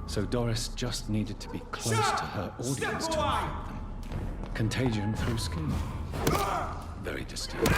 So Doris just needed to be close to her audience to infect them. Contagion through skin. Very disturbing.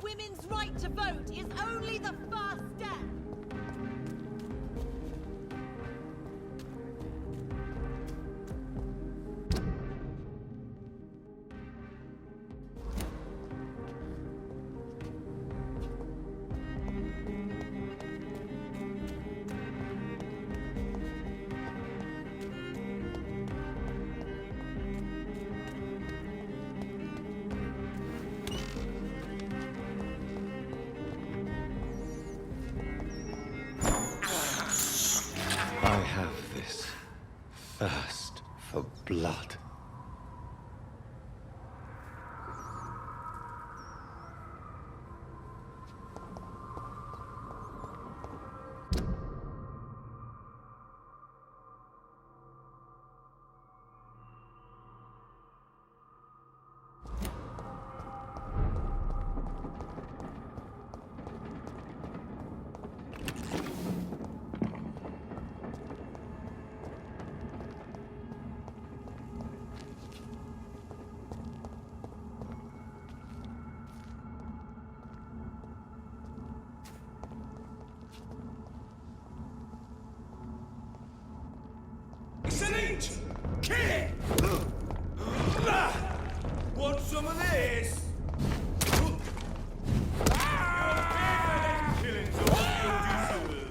Women's right to vote is only the first step. I have this thirst for blood. Excellent! Kill it! Want some of this? Killing's all you deserve.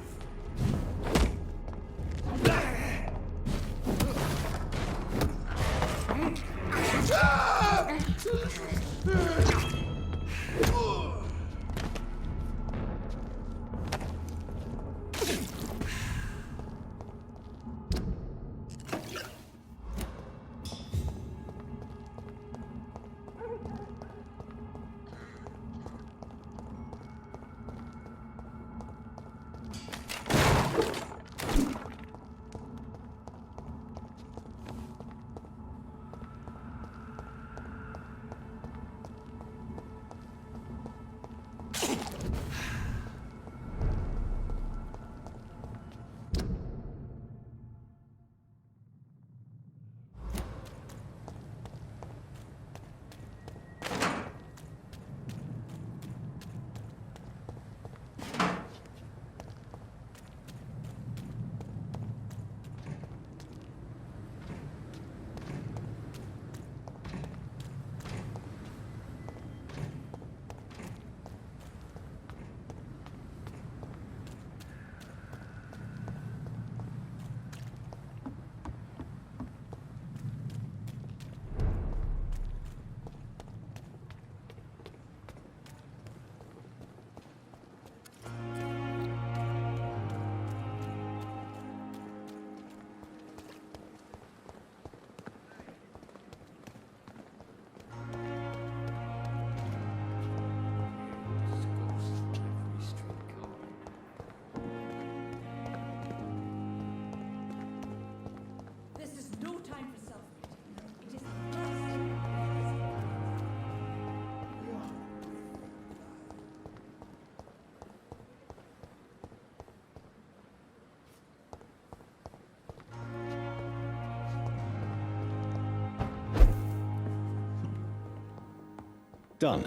Done.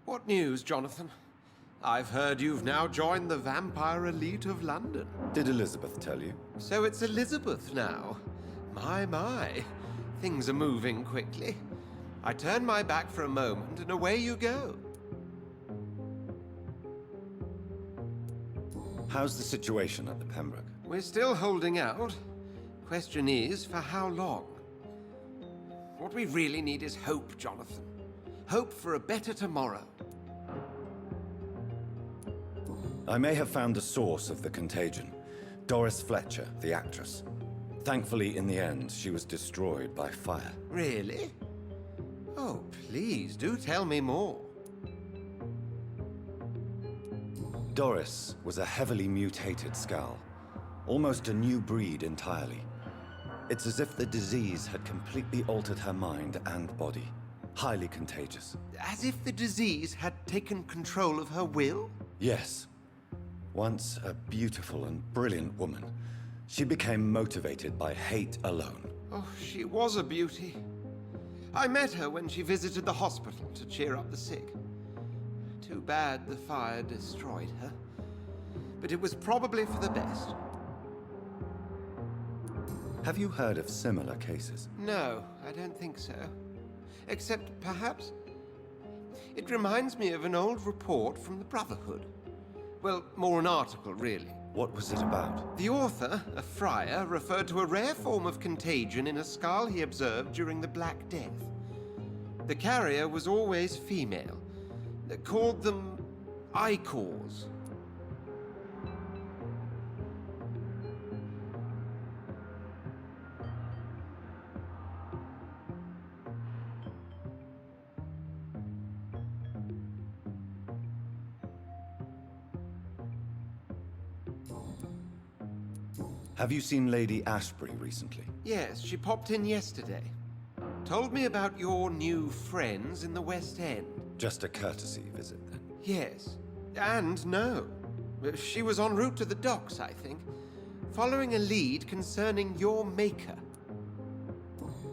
What news, Jonathan? I've heard you've now joined the vampire elite of London. Did Elizabeth tell you? So it's Elizabeth now. My. Things are moving quickly. I turn my back for a moment and away you go. How's the situation at the Pembroke? We're still holding out. Question is, for how long? What we really need is hope, Jonathan. Hope for a better tomorrow. I may have found the source of the contagion. Doris Fletcher, the actress. Thankfully, in the end, she was destroyed by fire. Really? Oh, please, do tell me more. Doris was a heavily mutated skull. Almost a new breed entirely. It's as if the disease had completely altered her mind and body. Highly contagious. As if the disease had taken control of her will? Yes. Once a beautiful and brilliant woman, she became motivated by hate alone. Oh, she was a beauty. I met her when she visited the hospital to cheer up the sick. Too bad the fire destroyed her. But it was probably for the best. Have you heard of similar cases? No, I don't think so. Except, perhaps, it reminds me of an old report from the Brotherhood. Well, more an article, really. What was it about? The author, a friar, referred to a rare form of contagion in a skull he observed during the Black Death. The carrier was always female. They called them Icors. Have you seen Lady Ashbury recently? Yes, she popped in yesterday. Told me about your new friends in the West End. Just a courtesy visit, then? Yes. And no. She was en route to the docks, I think, following a lead concerning your maker.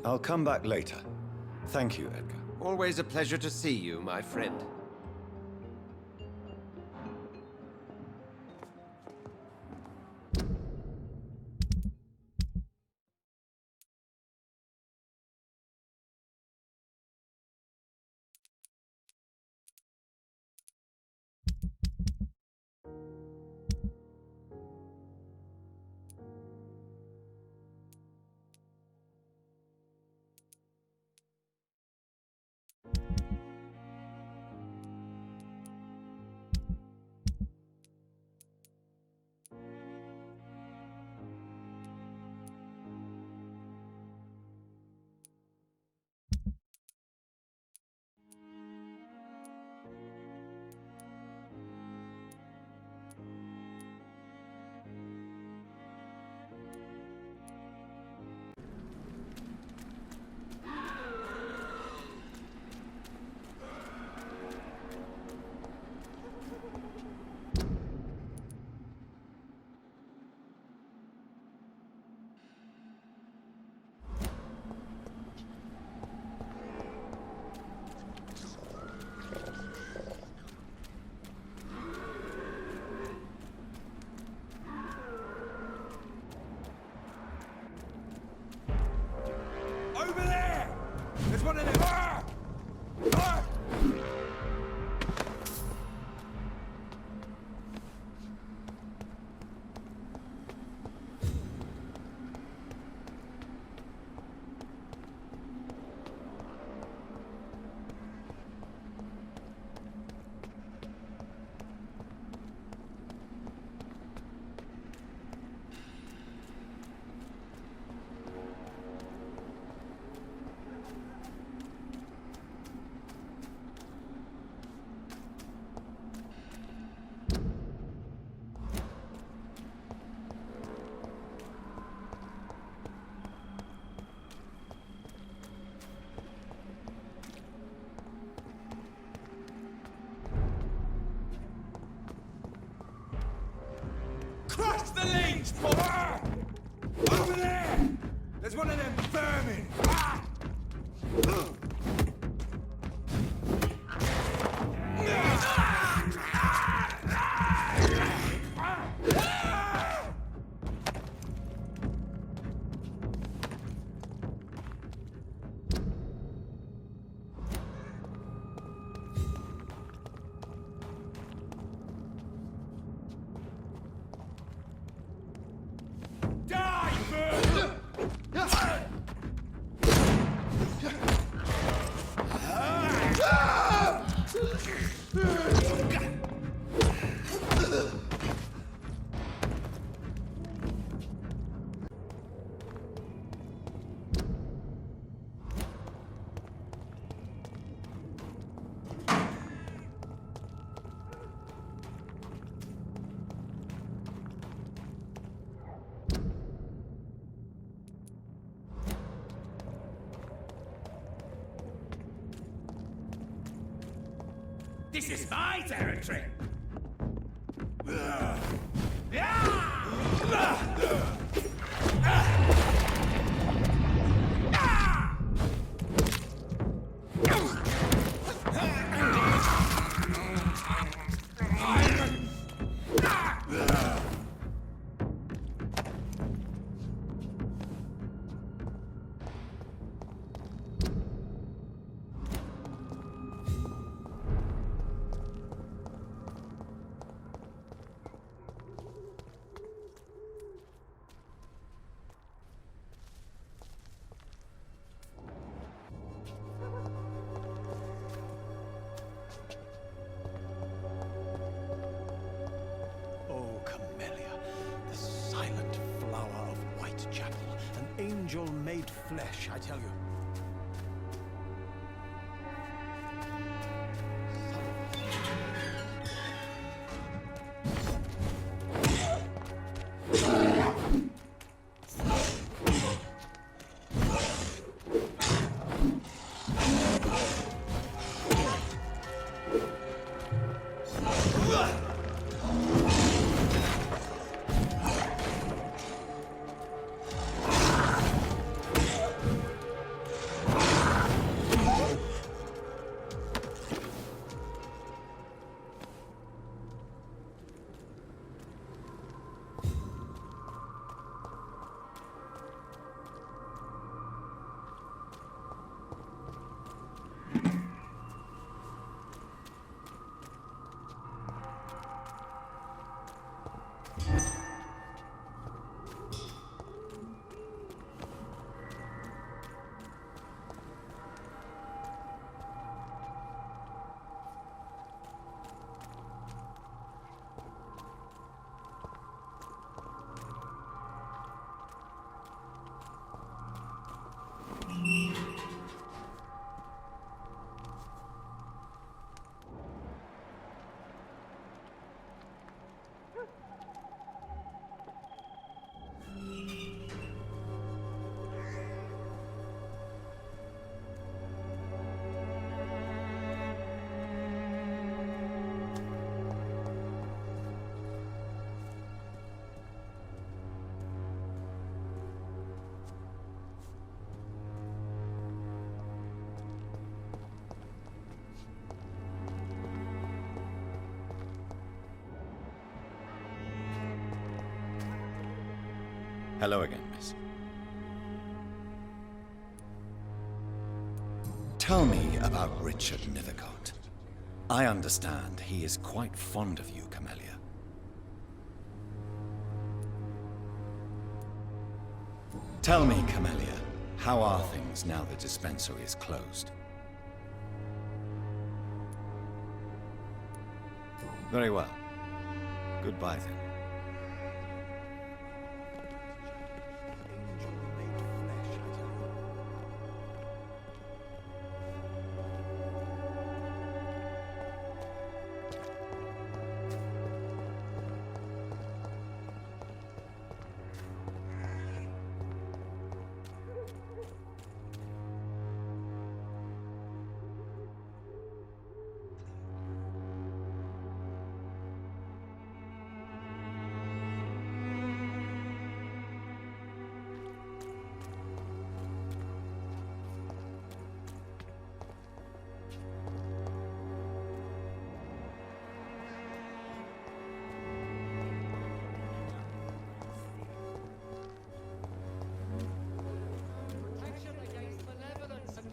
I'll come back later. Thank you, Edgar. Always a pleasure to see you, my friend. Over there! There's one of them! Ah! Ah! This is my territory! Oh, Camellia, the silent flower of Whitechapel, an angel made flesh, I tell you. Hello again, miss. Tell me about Richard Nethercott. I understand he is quite fond of you, Camellia. Tell me, Camellia, how are things now the dispensary is closed? Very well. Goodbye then. Angel made flesh, I tell you.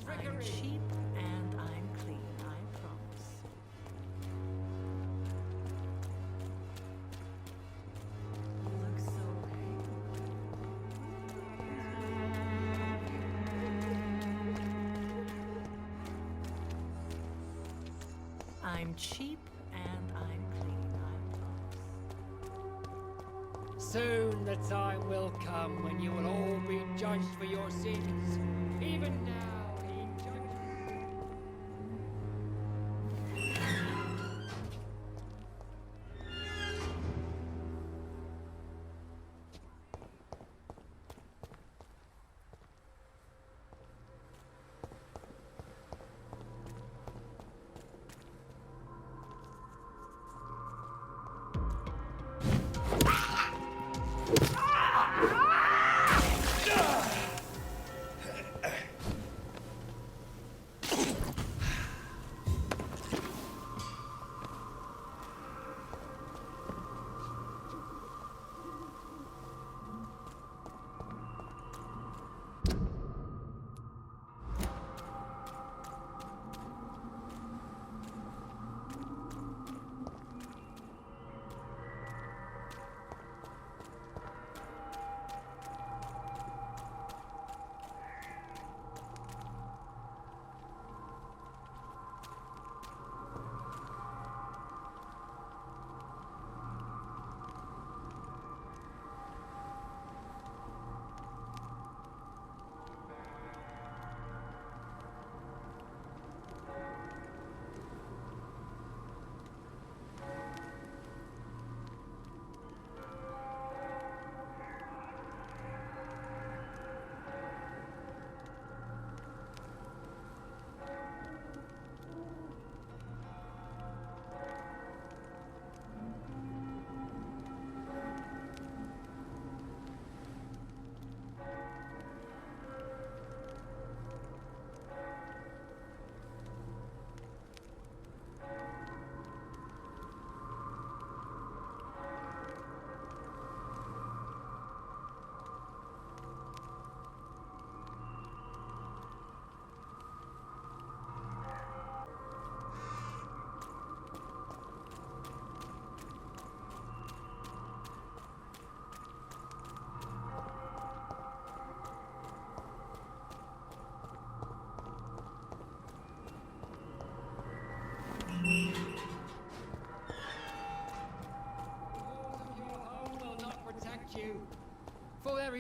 I'm cheap and I'm clean, I promise. You look so I'm cheap and I'm clean, I promise. Soon the time will come when you will all be judged for your sins. Even now, he judges.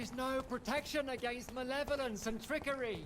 is no protection against malevolence and trickery.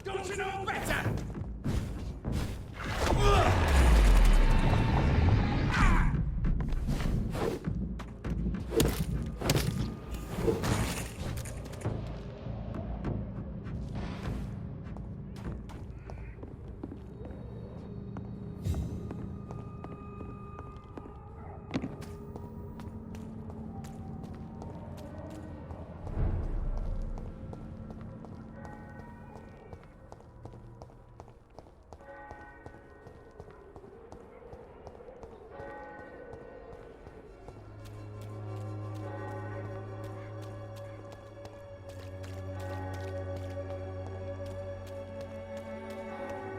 Don't you know better?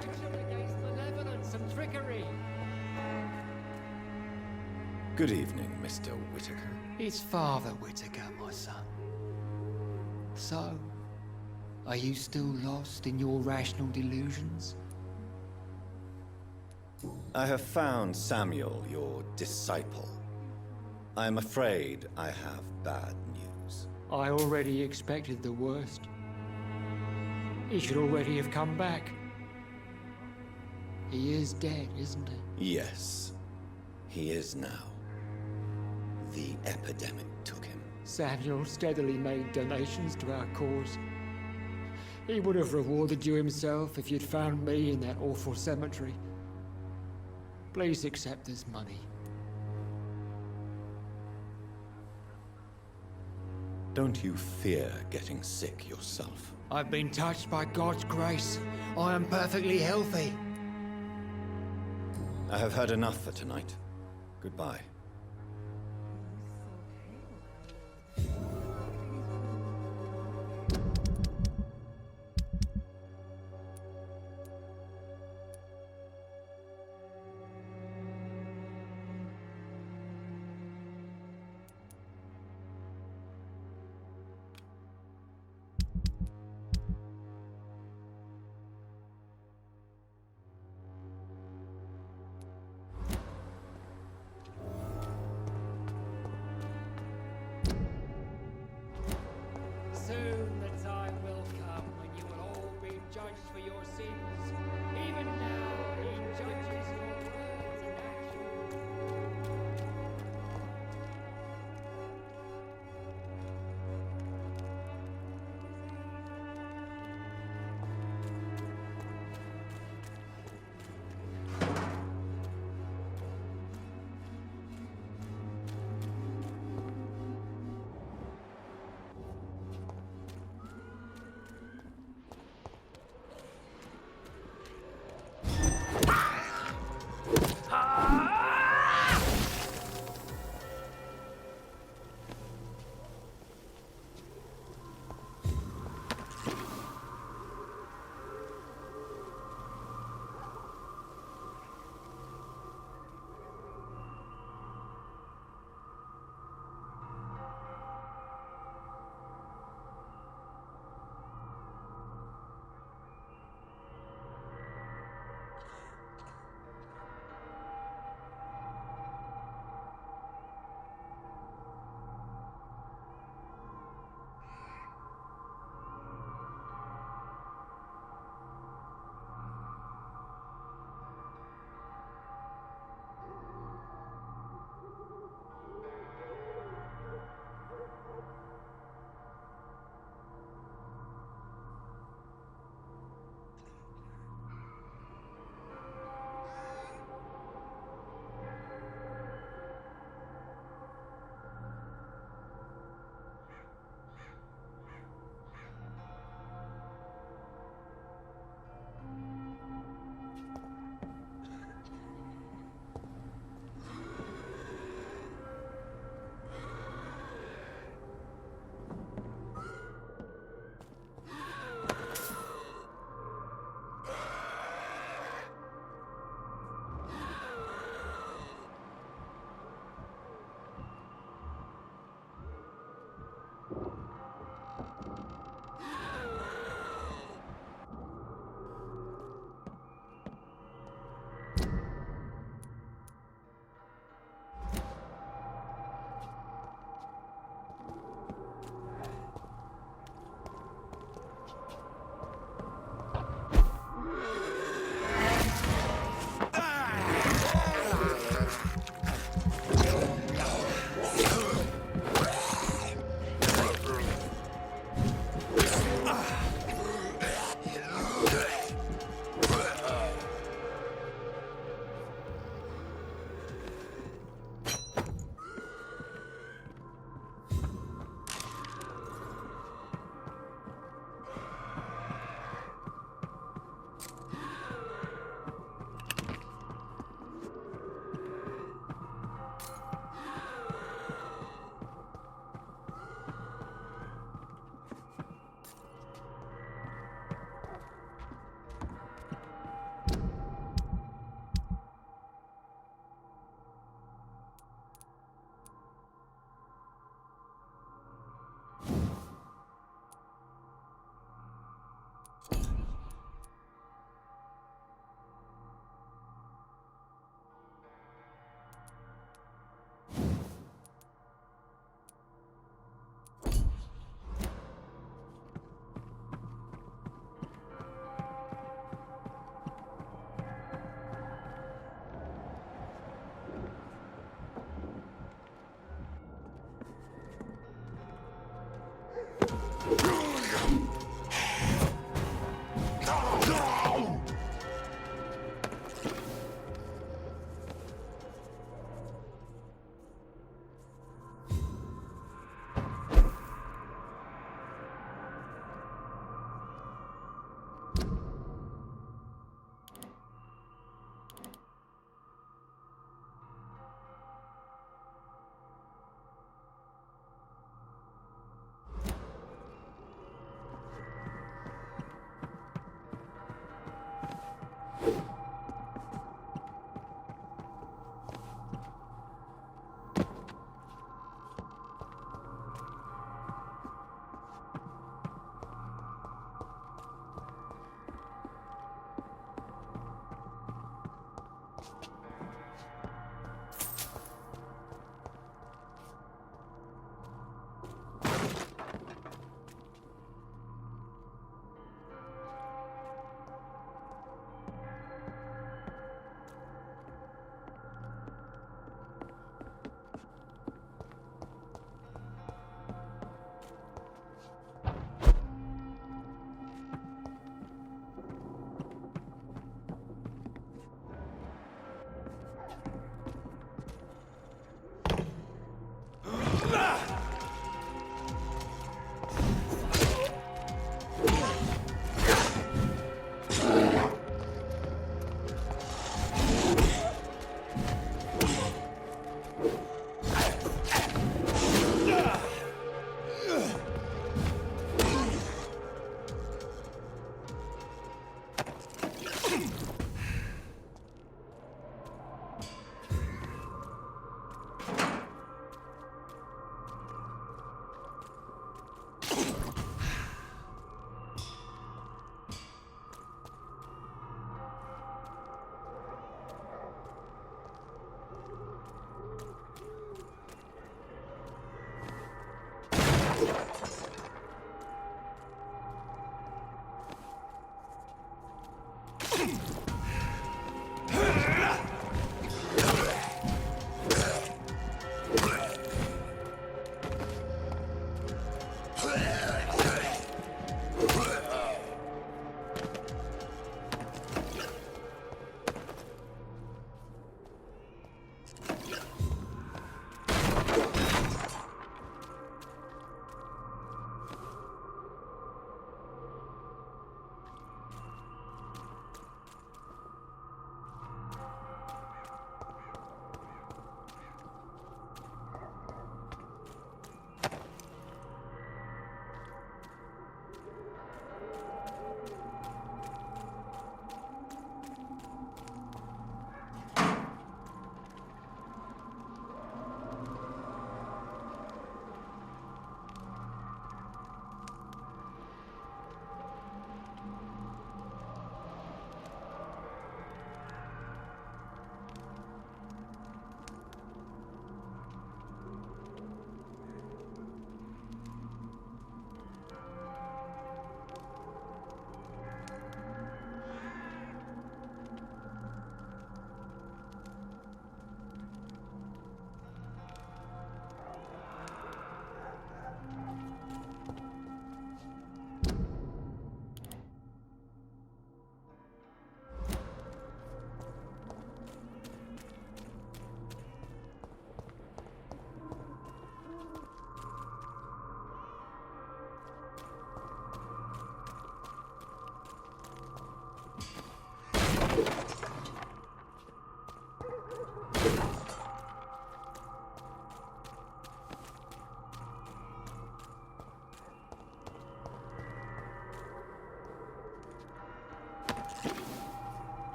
Protection against malevolence and trickery. Good evening, Mr. Whitaker. It's Father Whitaker, my son. So, are you still lost in your rational delusions? I have found Samuel, your disciple. I am afraid I have bad news. I already expected the worst. He should already have come back. He is dead, isn't he? Yes, he is now. The epidemic took him. Samuel steadily made donations to our cause. He would have rewarded you himself if you'd found me in that awful cemetery. Please accept this money. Don't you fear getting sick yourself? I've been touched by God's grace. I am perfectly healthy. I have had enough for tonight. Goodbye.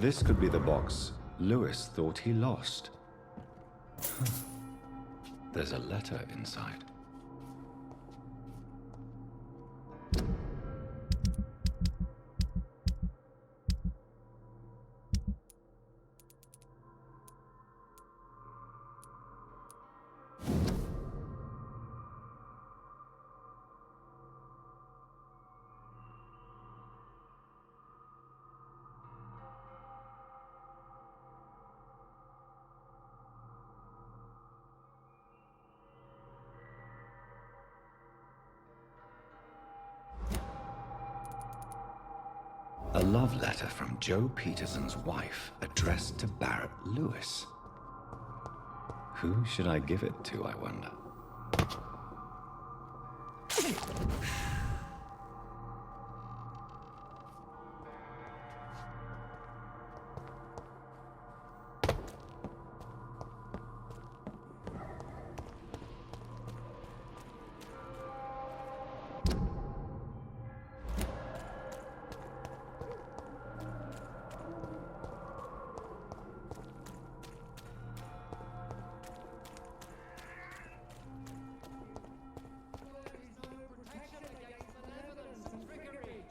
This could be the box Lewis thought he lost. There's a letter inside. A love letter from Joe Peterson's wife, addressed to Barrett Lewis. Who should I give it to, I wonder?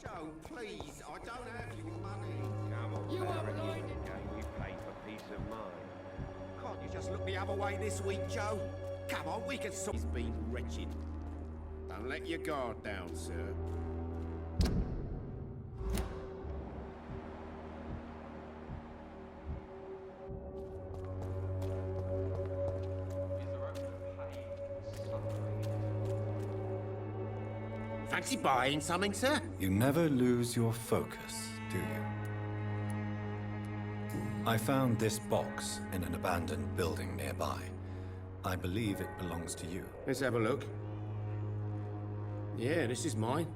Joe, please, I don't have your money. Come on, Barrett, in the game we pay for peace of mind. Can't you just look the other way this week, Joe? Come on, we can sort. He's been wretched. Don't let your guard down, sir. Fancy buying something, sir? You never lose your focus, do you? I found this box in an abandoned building nearby. I believe it belongs to you. Let's have a look. Yeah, this is mine.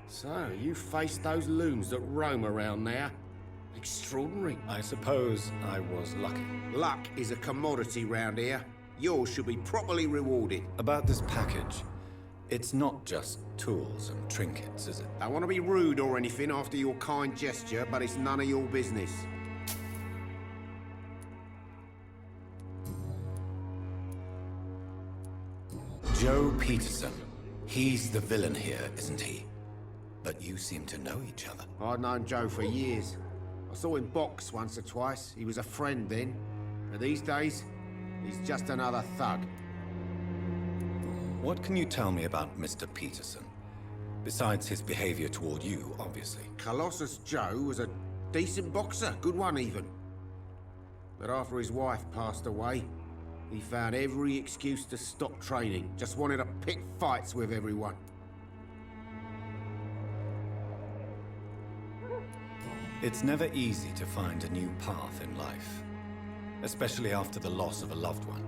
So, you faced those loons that roam around there. Extraordinary. I suppose I was lucky. Luck is a commodity round here. Yours should be properly rewarded. About this package, it's not just tools and trinkets, is it? I want to be rude or anything after your kind gesture, but it's none of your business. Joe Peterson. He's the villain here, isn't he? But you seem to know each other. I'd known Joe for years. I saw him box once or twice. He was a friend then. But these days, he's just another thug. What can you tell me about Mr. Peterson? Besides his behavior toward you, obviously. Colossus Joe was a decent boxer, good one even. But after his wife passed away, he found every excuse to stop training. Just wanted to pick fights with everyone. It's never easy to find a new path in life, especially after the loss of a loved one.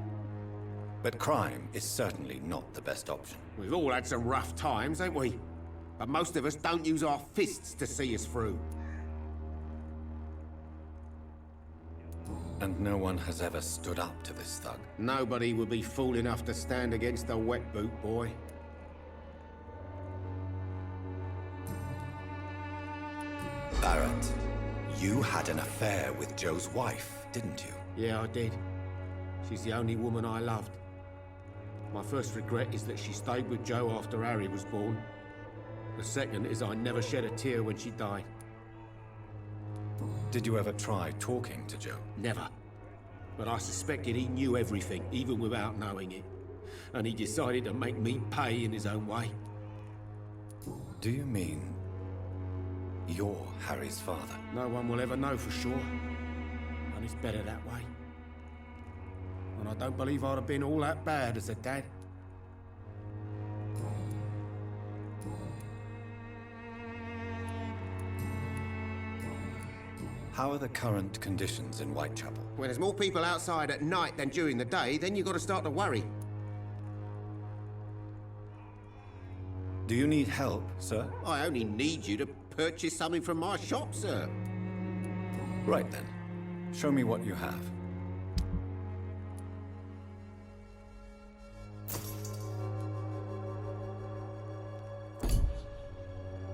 But crime is certainly not the best option. We've all had some rough times, ain't we? But most of us don't use our fists to see us through. And no one has ever stood up to this thug. Nobody would be fool enough to stand against a wet boot boy. Barrett, you had an affair with Joe's wife, didn't you? Yeah, I did. She's the only woman I loved. My first regret is that she stayed with Joe after Harry was born. The second is I never shed a tear when she died. Did you ever try talking to Joe? Never. But I suspected he knew everything, even without knowing it. And he decided to make me pay in his own way. Do you mean you're Harry's father? No one will ever know for sure. And it's better that way. And I don't believe I'd have been all that bad as a dad. How are the current conditions in Whitechapel? When there's more people outside at night than during the day, then you've got to start to worry. Do you need help, sir? I only need you to purchase something from my shop, sir. Right then. Show me what you have.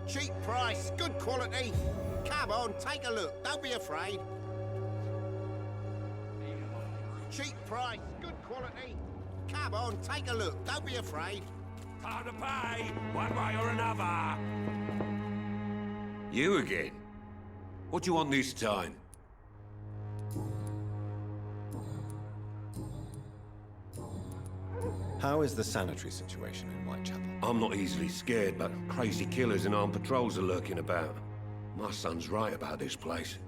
Cheap price, good quality. Come on, take a look. Don't be afraid. Cheap price, good quality. Come on, take a look. Don't be afraid. Time to pay, one way or another. You again? What do you want this time? How is the sanitary situation in Whitechapel? I'm not easily scared, but crazy killers and armed patrols are lurking about. My son's right about this place.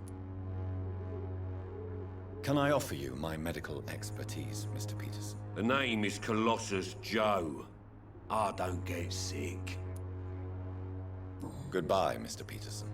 Can I offer you my medical expertise, Mr. Peterson? The name is Colossus Joe. I don't get sick. Goodbye, Mr. Peterson.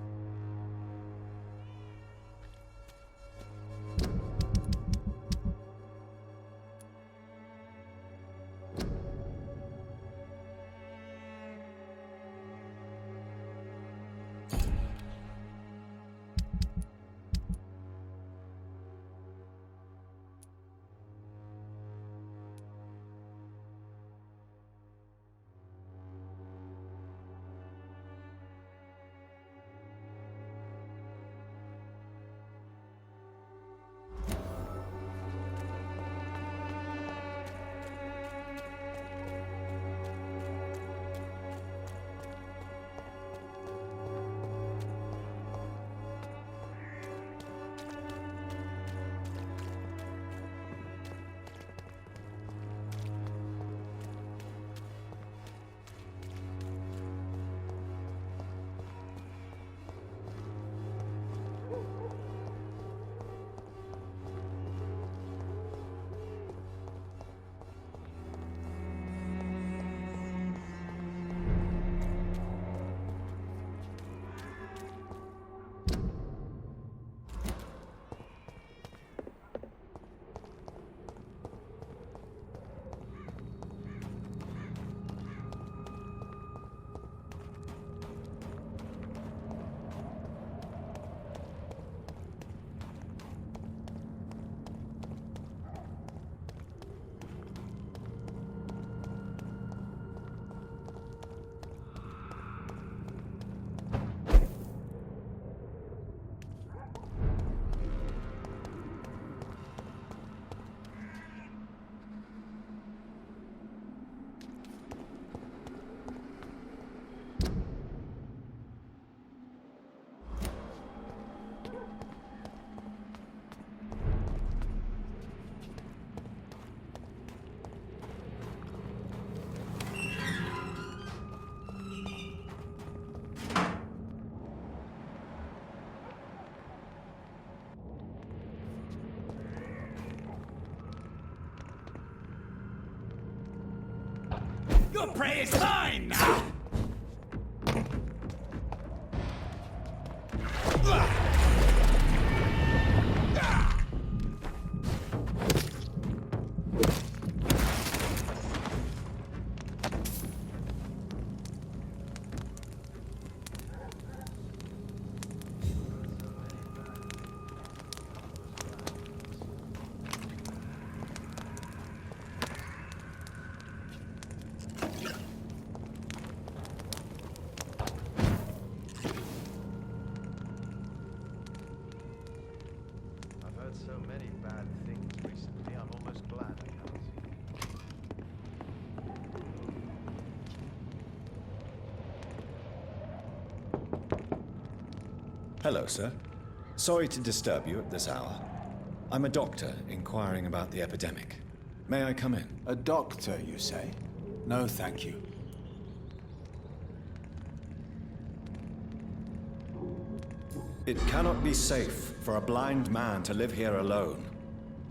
Your prey is mine now! So many bad things recently, I'm almost glad I haven't seen. Hello, sir. Sorry to disturb you at this hour. I'm a doctor inquiring about the epidemic. May I come in? A doctor, you say? No, thank you. It cannot be safe for a blind man to live here alone.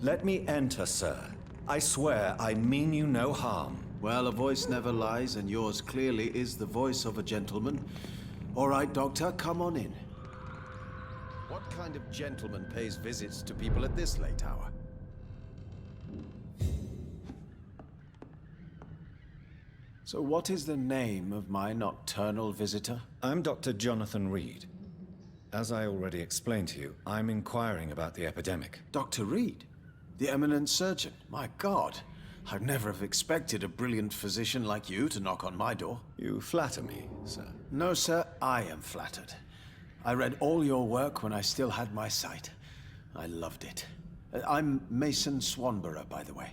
Let me enter, sir. I swear I mean you no harm. Well, a voice never lies, and yours clearly is the voice of a gentleman. All right, Doctor, come on in. What kind of gentleman pays visits to people at this late hour? So what is the name of my nocturnal visitor? I'm Dr. Jonathan Reed. As I already explained to you, I'm inquiring about the epidemic. Dr. Reed? The eminent surgeon? My God, I'd never have expected a brilliant physician like you to knock on my door. You flatter me, sir. No, sir, I am flattered. I read all your work when I still had my sight. I loved it. I'm Mason Swanborough, by the way.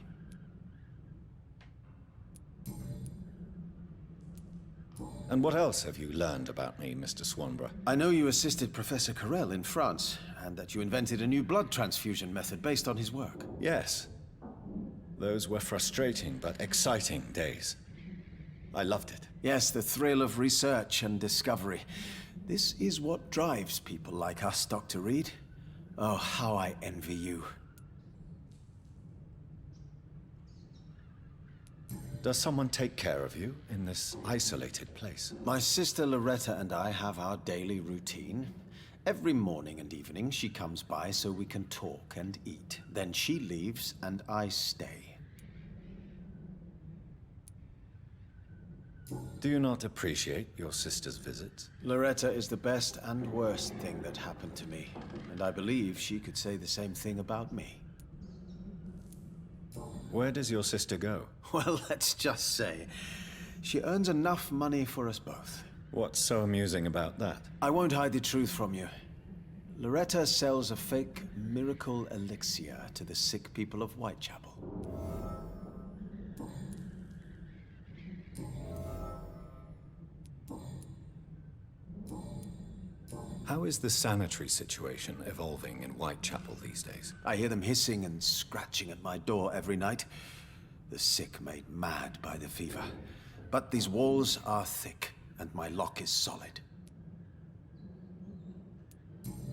And what else have you learned about me, Mr. Swanborough? I know you assisted Professor Carell in France, and that you invented a new blood transfusion method based on his work. Yes. Those were frustrating but exciting days. I loved it. Yes, the thrill of research and discovery. This is what drives people like us, Dr. Reed. Oh, how I envy you. Does someone take care of you in this isolated place? My sister Loretta and I have our daily routine. Every morning and evening she comes by so we can talk and eat. Then she leaves and I stay. Do you not appreciate your sister's visits? Loretta is the best and worst thing that happened to me, and I believe she could say the same thing about me. Where does your sister go? Well, let's just say, she earns enough money for us both. What's so amusing about that? I won't hide the truth from you. Loretta sells a fake miracle elixir to the sick people of Whitechapel. How is the sanitary situation evolving in Whitechapel these days? I hear them hissing and scratching at my door every night. The sick made mad by the fever. But these walls are thick, and my lock is solid.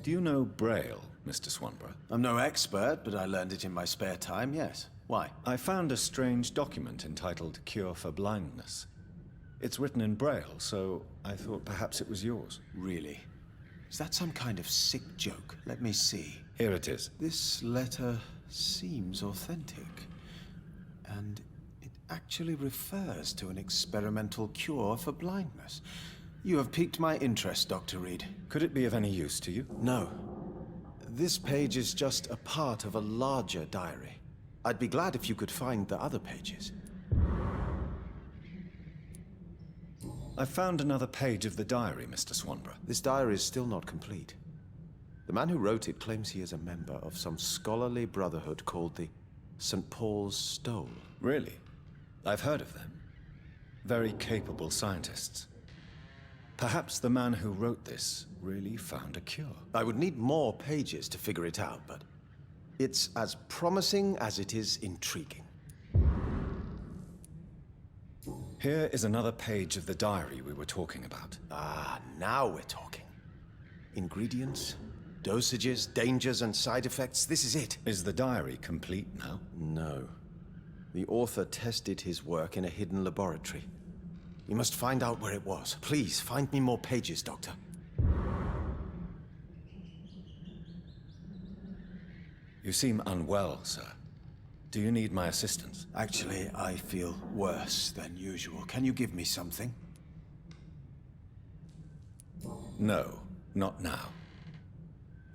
Do you know Braille, Mr. Swanborough? I'm no expert, but I learned it in my spare time, yes. Why? I found a strange document entitled Cure for Blindness. It's written in Braille, so I thought perhaps it was yours. Really? Is that some kind of sick joke? Let me see. Here it is. This letter seems authentic. And it actually refers to an experimental cure for blindness. You have piqued my interest, Dr. Reed. Could it be of any use to you? No. This page is just a part of a larger diary. I'd be glad if you could find the other pages. I found another page of the diary, Mr. Swanborough. This diary is still not complete. The man who wrote it claims he is a member of some scholarly brotherhood called the St. Paul's Stole. Really? I've heard of them. Very capable scientists. Perhaps the man who wrote this really found a cure. I would need more pages to figure it out, but it's as promising as it is intriguing. Here is another page of the diary we were talking about. Ah, now we're talking. Ingredients, dosages, dangers, and side effects. This is it. Is the diary complete now? No. The author tested his work in a hidden laboratory. You must find out where it was. Please, find me more pages, Doctor. You seem unwell, sir. Do you need my assistance? Actually, I feel worse than usual. Can you give me something? No, not now.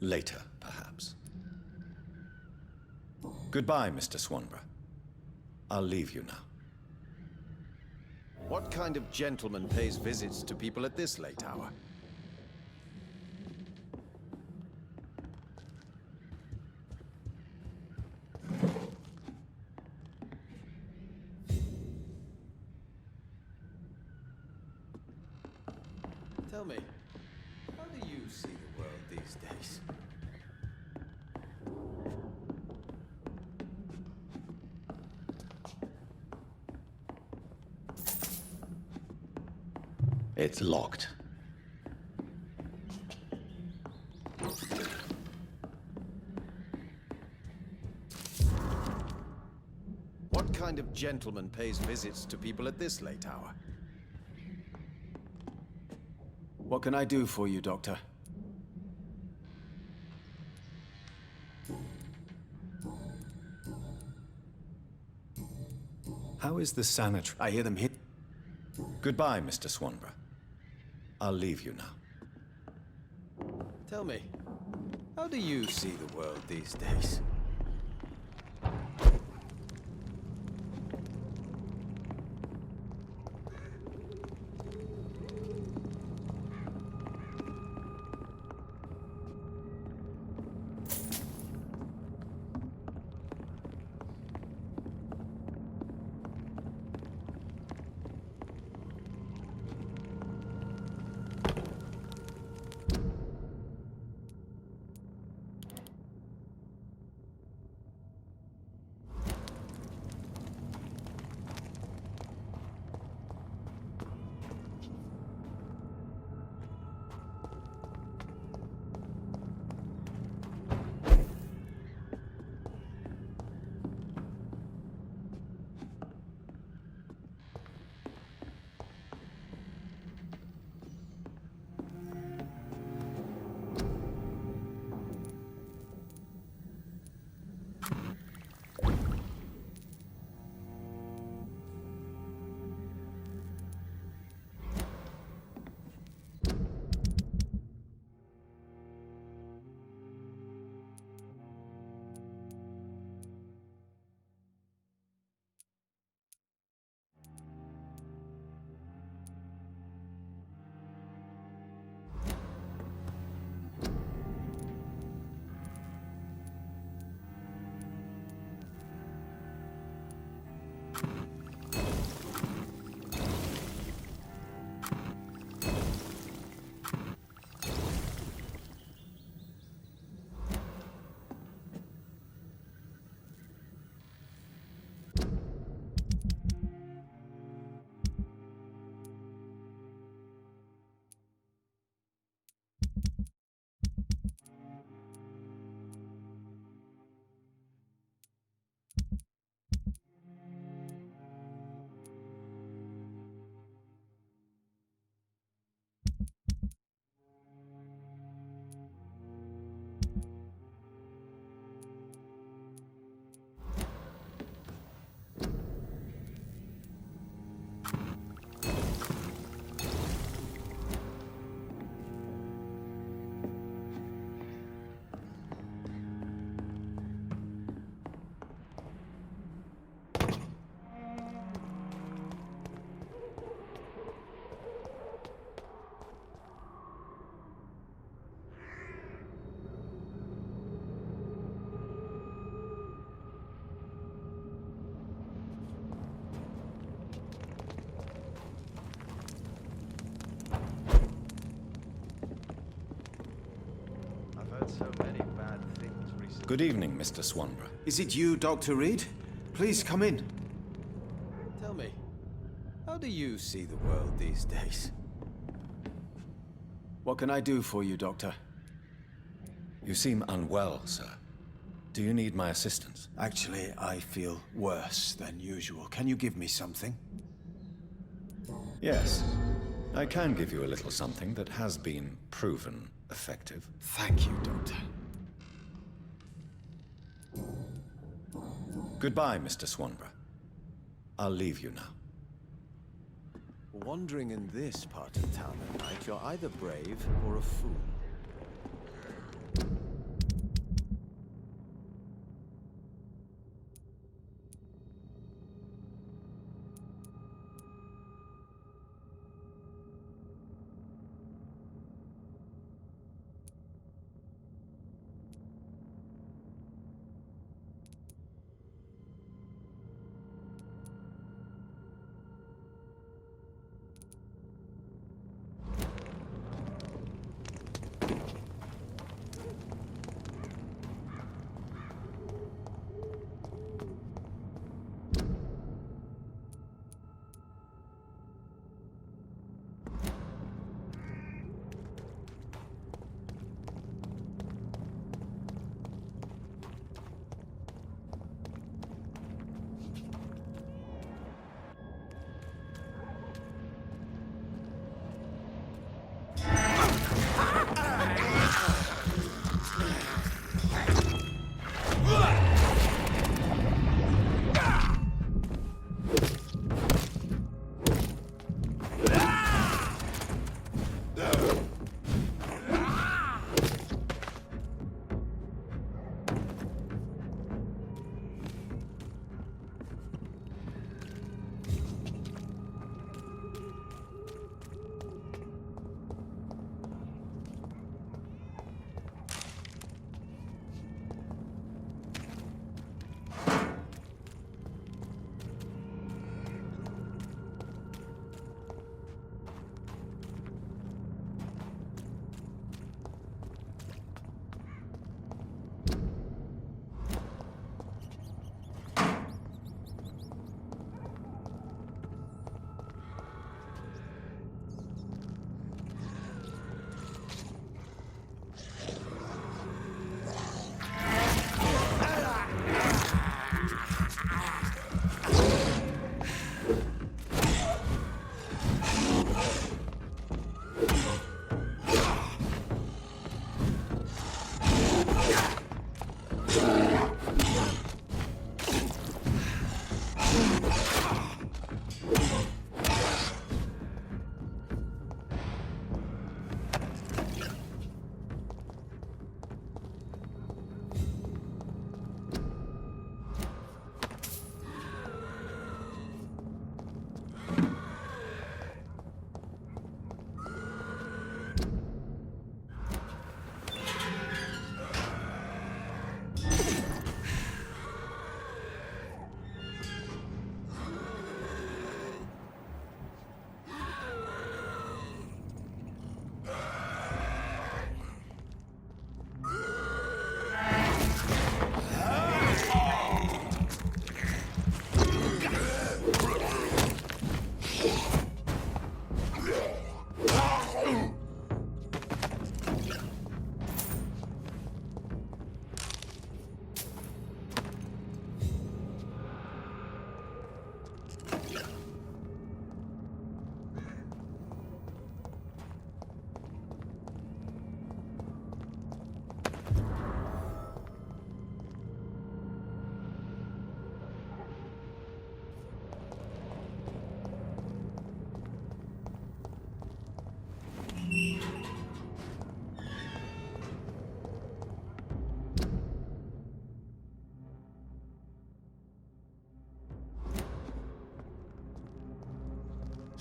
Later, perhaps. Goodbye, Mr. Swanborough. I'll leave you now. What kind of gentleman pays visits to people at this late hour? Tell me, how do you see the world these days? It's locked. What kind of gentleman pays visits to people at this late hour? What can I do for you, Doctor? How is the sanitary? I hear them hit. Goodbye, Mr. Swanborough. I'll leave you now. Tell me, how do you see the world these days? Good evening, Mr. Swanborough. Is it you, Dr. Reed? Please come in. Tell me, how do you see the world these days? What can I do for you, Doctor? You seem unwell, sir. Do you need my assistance? Actually, I feel worse than usual. Can you give me something? Yes. I can give you a little something that has been proven effective. Thank you, Doctor. Goodbye, Mr. Swanborough. I'll leave you now. Wandering in this part of town at night, you're either brave or a fool.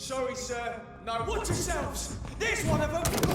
Sorry, sir. No. Watch yourselves! There's one of them!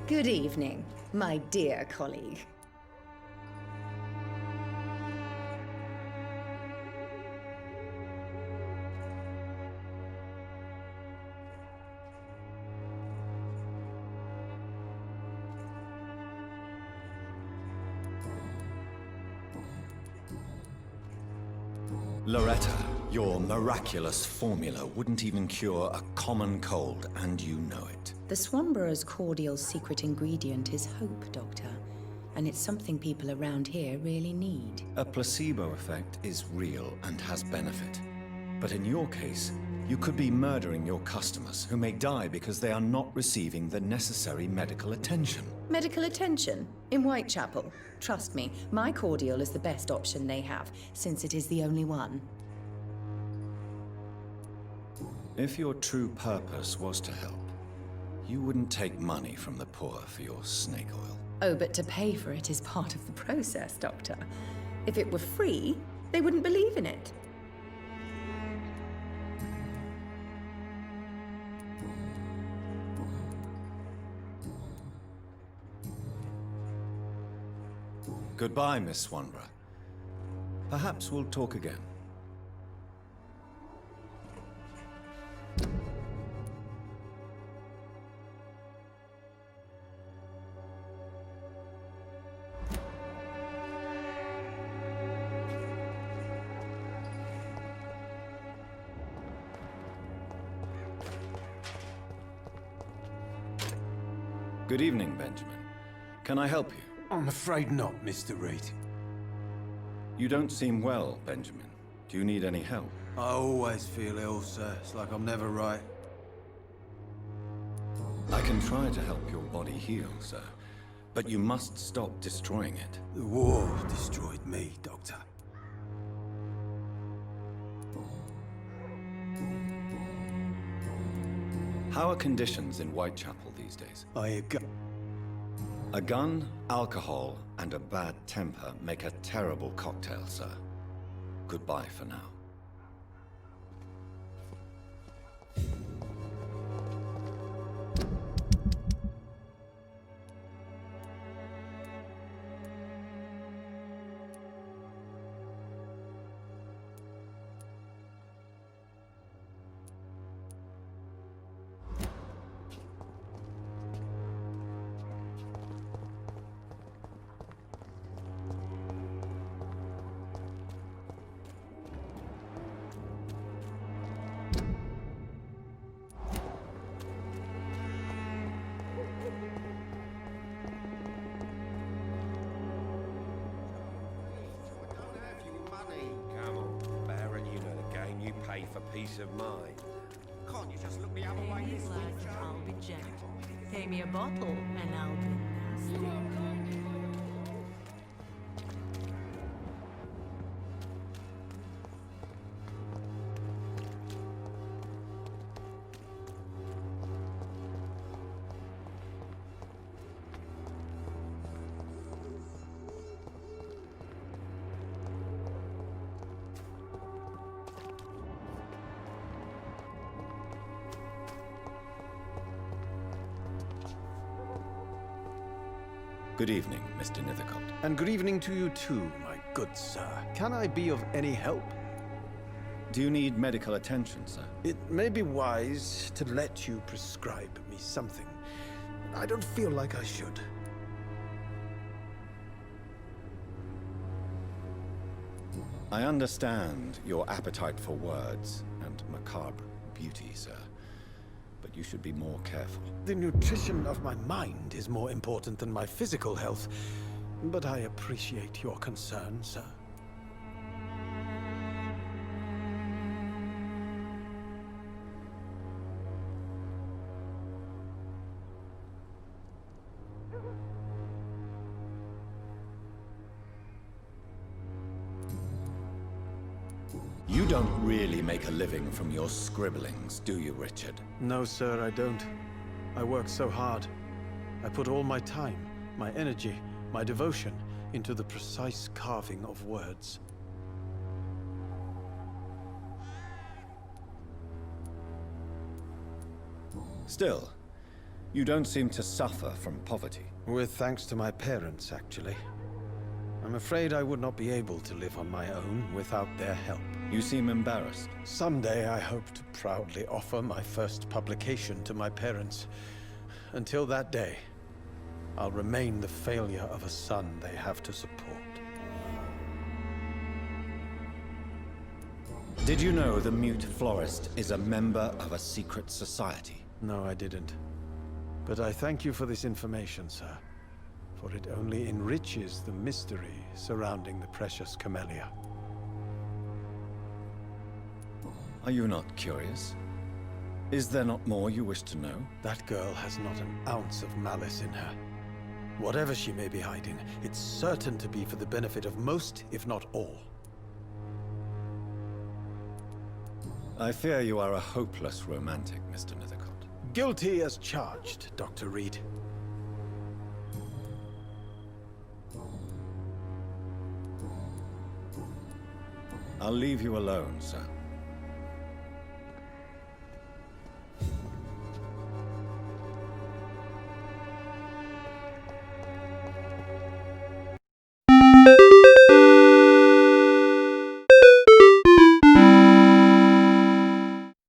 Good evening, my dear colleague. Loretta, your miraculous formula wouldn't even cure a common cold, and you know it. The SWANBOROUgh'S cordial's secret ingredient is hope, Doctor. And it's something people around here really need. A placebo effect is real and has benefit. But in your case, you could be murdering your customers who may die because they are not receiving the necessary medical attention. Medical attention? In Whitechapel? Trust me, my cordial is the best option they have, since it is the only one. If your true purpose was to help, you wouldn't take money from the poor for your snake oil. Oh, but to pay for it is part of the process, Doctor. If it were free, they wouldn't believe in it. Goodbye, Miss Swanborough. Perhaps we'll talk again. Good evening, Benjamin. Can I help you? I'm afraid not, Mr. Reed. You don't seem well, Benjamin. Do you need any help? I always feel ill, sir. It's like I'm never right. I can try to help your body heal, sir. But you must stop destroying it. The war destroyed me, Doctor. How are conditions in Whitechapel these days? A gun, alcohol, and a bad temper make a terrible cocktail, sir. Goodbye for now. For peace of mind. Can't you just look the other way Pay me this blood, week, Joe? I'll be gentle. Pay me a bottle, and I'll be nasty. Good evening, Mr. Nethercott. And good evening to you too, my good sir. Can I be of any help? Do you need medical attention, sir? It may be wise to let you prescribe me something. I don't feel like I should. I understand your appetite for words and macabre beauty, sir. But you should be more careful. The nutrition of my mind is more important than my physical health. But I appreciate your concern, sir. You don't really make a living from your scribblings, do you, Richard? No, sir, I don't. I work so hard. I put all my time, my energy, my devotion into the precise carving of words. Still, you don't seem to suffer from poverty. With thanks to my parents, actually. I'm afraid I would not be able to live on my own without their help. You seem embarrassed. Someday I hope to proudly offer my first publication to my parents. Until that day, I'll remain the failure of a son they have to support. Did you know the Mute Florist is a member of a secret society? No, I didn't. But I thank you for this information, sir. For it only enriches the mystery surrounding the precious camellia. Are you not curious? Is there not more you wish to know? That girl has not an ounce of malice in her. Whatever she may be hiding, it's certain to be for the benefit of most, if not all. I fear you are a hopeless romantic, Mr. Nethercott. Guilty as charged, Dr. Reed. I'll leave you alone, sir.